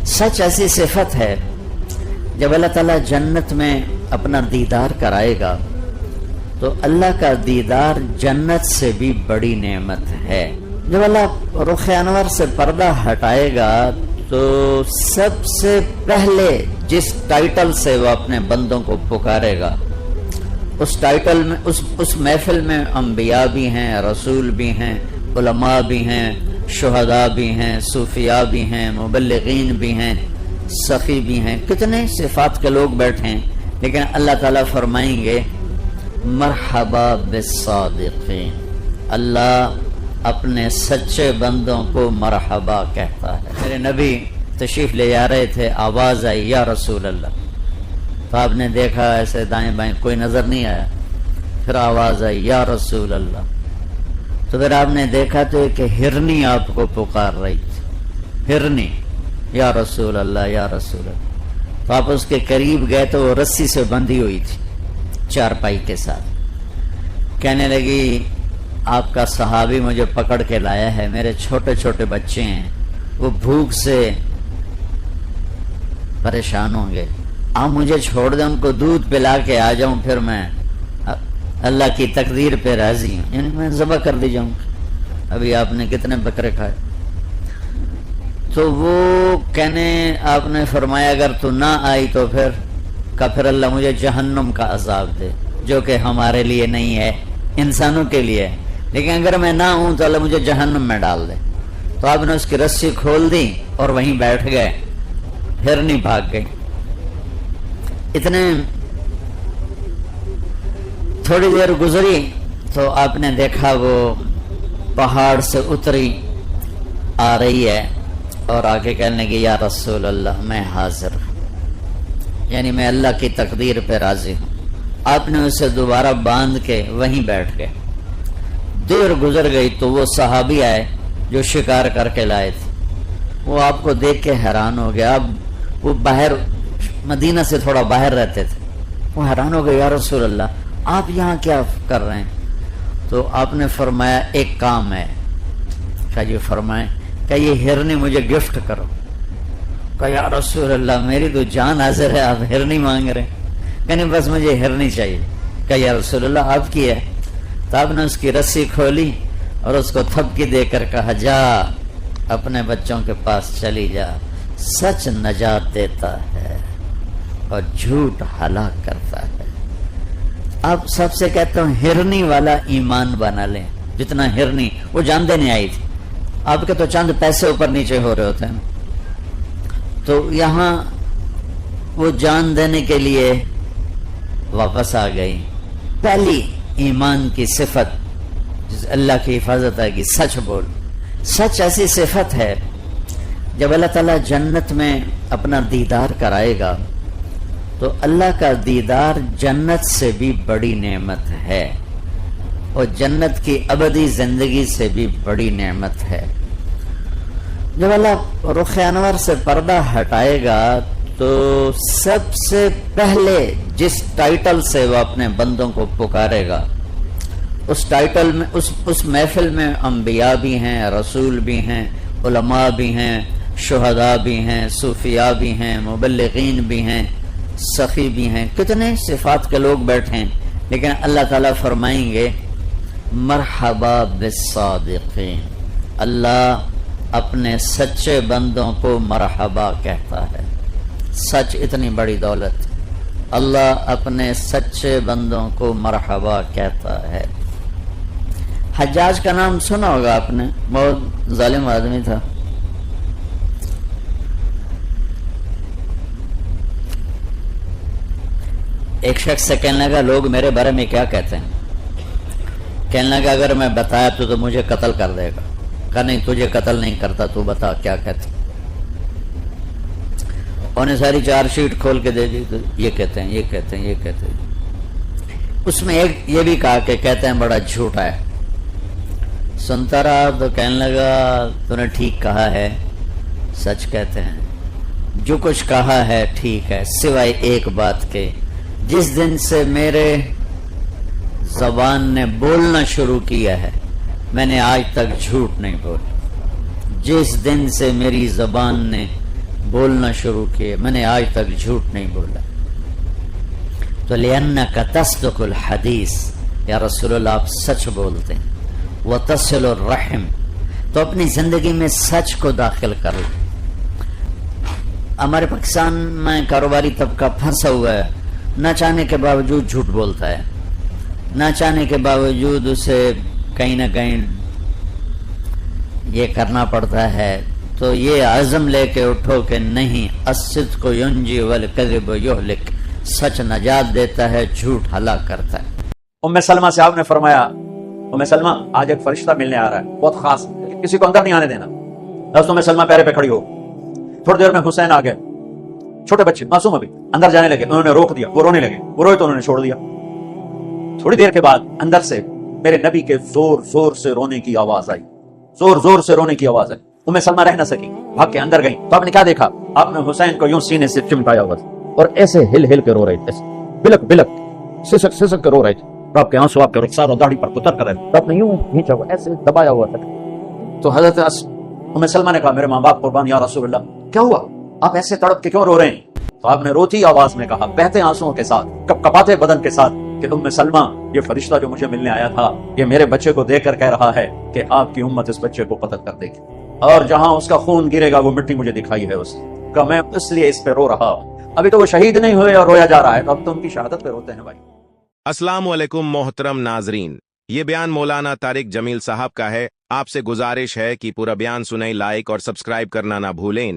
سچ ایسی صفت ہے جب اللہ تعالیٰ جنت میں اپنا دیدار کرائے گا تو اللہ کا دیدار جنت سے بھی بڑی نعمت ہے۔ جب اللہ رخ انور سے پردہ ہٹائے گا تو سب سے پہلے جس ٹائٹل سے وہ اپنے بندوں کو پکارے گا اس ٹائٹل میں اس محفل میں انبیاء بھی ہیں، رسول بھی ہیں، علماء بھی ہیں، شہداء بھی ہیں، صوفیاء بھی ہیں، مبلغین بھی ہیں، سخی بھی ہیں، کتنے صفات کے لوگ بیٹھے ہیں، لیکن اللہ تعالیٰ فرمائیں گے مرحبا بالصادقین۔ اللہ اپنے سچے بندوں کو مرحبا کہتا ہے۔ میرے نبی تشریف لے جا رہے تھے، آواز آئی یا رسول اللہ، تو آپ نے دیکھا ایسے دائیں بائیں کوئی نظر نہیں آیا، پھر آواز آئی یا رسول اللہ، تو پھر آپ نے دیکھا تو ایک ہرنی آپ کو پکار رہی تھی، ہرنی، یا رسول اللہ یا رسول اللہ۔ تو آپ اس کے قریب گئے تو وہ رسی سے بندھی ہوئی تھی چارپائی کے ساتھ، کہنے لگی آپ کا صحابی مجھے پکڑ کے لایا ہے، میرے چھوٹے چھوٹے بچے ہیں، وہ بھوک سے پریشان ہوں گے، آپ مجھے چھوڑ دیں، ان کو دودھ پلا کے آ جاؤں، پھر میں اللہ کی تقدیر پہ راضی ہوں، یعنی میں ذبح کر دی جاؤں۔ ابھی آپ نے کتنے بکرے کھائے؟ تو وہ کہنے آپ نے فرمایا اگر تو نہ آئی تو پھر اللہ مجھے جہنم کا عذاب دے، جو کہ ہمارے لیے نہیں ہے، انسانوں کے لیے ہے، لیکن اگر میں نہ ہوں تو اللہ مجھے جہنم میں ڈال دے۔ تو آپ نے اس کی رسی کھول دی اور وہیں بیٹھ گئے، ہرنی بھاگ گئی۔ اتنے تھوڑی دیر گزری تو آپ نے دیکھا وہ پہاڑ سے اتری آ رہی ہے اور آگے کہنے لگی یا رسول اللہ میں حاضر ہوں، یعنی میں اللہ کی تقدیر پہ راضی ہوں۔ آپ نے اسے دوبارہ باندھ کے وہیں بیٹھ گئے۔ دیر گزر گئی تو وہ صحابی آئے جو شکار کر کے لائے تھے، وہ آپ کو دیکھ کے حیران ہو گیا۔ اب وہ باہر مدینہ سے تھوڑا باہر رہتے تھے، وہ حیران ہو گئے یا رسول اللہ آپ یہاں کیا کر رہے ہیں؟ تو آپ نے فرمایا ایک کام ہے۔ کہا جی فرمائیں۔ کہ یہ ہرنی مجھے گفٹ کرو۔ کہا یا رسول اللہ میری تو جان حاضر ہے، آپ ہرنی مانگ رہے ہیں؟ کہ نہیں بس مجھے ہرنی چاہیے۔ کہ یا رسول اللہ آپ کی ہے؟ تو آپ نے اس کی رسی کھولی اور اس کو تھپکی دے کر کہا جا اپنے بچوں کے پاس چلی جا، سچ نجات دیتا ہے اور جھوٹ ہلاک کرتا ہے۔ آپ سب سے کہتا ہوں ہرنی والا ایمان بنا لیں، جتنا ہرنی وہ جان دینے آئی تھی، آپ کے تو چند پیسے اوپر نیچے ہو رہے ہوتے ہیں، تو یہاں وہ جان دینے کے لیے واپس آ گئی۔ پہلی ایمان کی صفت جس اللہ کی حفاظت ہے کہ سچ بول۔ سچ ایسی صفت ہے جب اللہ تعالیٰ جنت میں اپنا دیدار کرائے گا تو اللہ کا دیدار جنت سے بھی بڑی نعمت ہے اور جنت کی ابدی زندگی سے بھی بڑی نعمت ہے۔ جب اللہ رخ انور سے پردہ ہٹائے گا تو سب سے پہلے جس ٹائٹل سے وہ اپنے بندوں کو پکارے گا اس ٹائٹل میں اس محفل میں انبیاء بھی ہیں، رسول بھی ہیں، علماء بھی ہیں، شہداء بھی ہیں، صوفیاء بھی ہیں، مبلغین بھی ہیں، سخی بھی ہیں، کتنے صفات کے لوگ بیٹھے ہیں، لیکن اللہ تعالیٰ فرمائیں گے مرحبا بالصادقین۔ اللہ اپنے سچے بندوں کو مرحبا کہتا ہے۔ سچ اتنی بڑی دولت، اللہ اپنے سچے بندوں کو مرحبا کہتا ہے۔ حجاج کا نام سنا ہوگا آپ نے، بہت ظالم آدمی تھا۔ ایک شخص سے کہنے لگا لوگ میرے بارے میں کیا کہتے ہیں؟ کہنے لگا اگر میں بتایا تو مجھے قتل کر دے گا۔ کہا نہیں تجھے قتل نہیں کرتا، تو بتا کیا کہتے ہیں۔ انہیں ساری چار شیٹ کھول کے دے دی، تو یہ کہتے ہیں، یہ کہتے ہیں، یہ کہتے ہیں۔ اس میں ایک یہ بھی کہا کہ کہتے ہیں بڑا جھوٹا ہے۔ سنتا رہا تو کہنے لگا تو نے ٹھیک کہا ہے، سچ کہتے ہیں، جو کچھ کہا ہے ٹھیک ہے، سوائے ایک بات کے، جس دن سے میرے زبان نے بولنا شروع کیا ہے میں نے آج تک جھوٹ نہیں بولا۔ جس دن سے میری زبان نے بولنا شروع کیے، میں نے آج تک جھوٹ نہیں بولا. تو لِأَنَّكَ تَصْدُقُ الْحَدِيث، یا رسول اللہ آپ سچ بولتے ہیں. وَتَصِلُ الرَّحِمْ، تو اپنی زندگی میں سچ کو داخل کر لیں. ہمارے پاکستان میں کاروباری طبقہ پھنسا ہوا ہے، نہ چاہنے کے باوجود جھوٹ بولتا ہے، نہ چاہنے کے باوجود اسے کہیں نہ کہیں یہ کرنا پڑتا ہے. تو یہ عزم لے کے اٹھو کہ نہیں، الصدق ینجی والکذب یہلک، سچ نجات دیتا ہے، جھوٹ ہلاک کرتا ہے. ام سلمہ سے آپ نے فرمایا ام سلمہ آج ایک فرشتہ ملنے آ رہا ہے بہت خاص، کسی کو اندر نہیں آنے دینا. بس ام سلمہ پیرے پہ کھڑی ہو. تھوڑی دیر میں حسین آ گئے، چھوٹے بچے معصوم ابھی، اندر جانے لگے. انہوں نے روک دیا، وہ رونے لگے، وہ روئے تو انہوں نے چھوڑ دیا. تھوڑی دیر کے بعد اندر سے میرے نبی کے زور زور سے رونے کی آواز آئی، زور زور سے رونے کی آواز آئی. ام سلمہ رہ نہ سکی، بھاگ کے اندر گئی. تو آپ نے کیا دیکھا؟ آپ نے حسین کو یوں سینے سے چمٹایا ہوا تھا اور ایسے ہل ہل کے رو رہے تھے، بلک بلک سسک سسک کے رو رہے تھے. آپ کے آنسو آپ کے رخسار اور داڑھی پر اتر کر رہے تھے. آپ نے یوں کھینچا ہوا، ایسے دبایا ہوا تھا. تو حضرت ام سلمہ نے کہا میرے ماں باپ قربان یا رسول اللہ، کیا ہوا؟ آپ ایسے تڑپ کے کیوں رو رہے ہیں؟ تو آپ نے روتی آواز میں کہا، بہتے آنسوؤں کے ساتھ، کپ کپاتے بدن کے ساتھ، کہ ام سلمہ یہ فرشتہ جو مجھے ملنے آیا تھا یہ میرے بچے کو دیکھ کر کہہ رہا ہے کہ آپ کی امت اس بچے کو قتل کر دے گی، اور جہاں اس کا خون گرے گا وہ مٹی مجھے دکھائی ہے اس کا، میں اس لیے اس پہ رو رہا ہوں. ابھی تو وہ شہید نہیں ہوئے اور رویا جا رہا ہے، تو اب تو ان کی شہادت پہ روتے ہیں بھائی. السلام علیکم محترم ناظرین، یہ بیان مولانا طارق جمیل صاحب کا ہے. آپ سے گزارش ہے کہ پورا بیان سنیں، لائک اور سبسکرائب کرنا نہ بھولیں.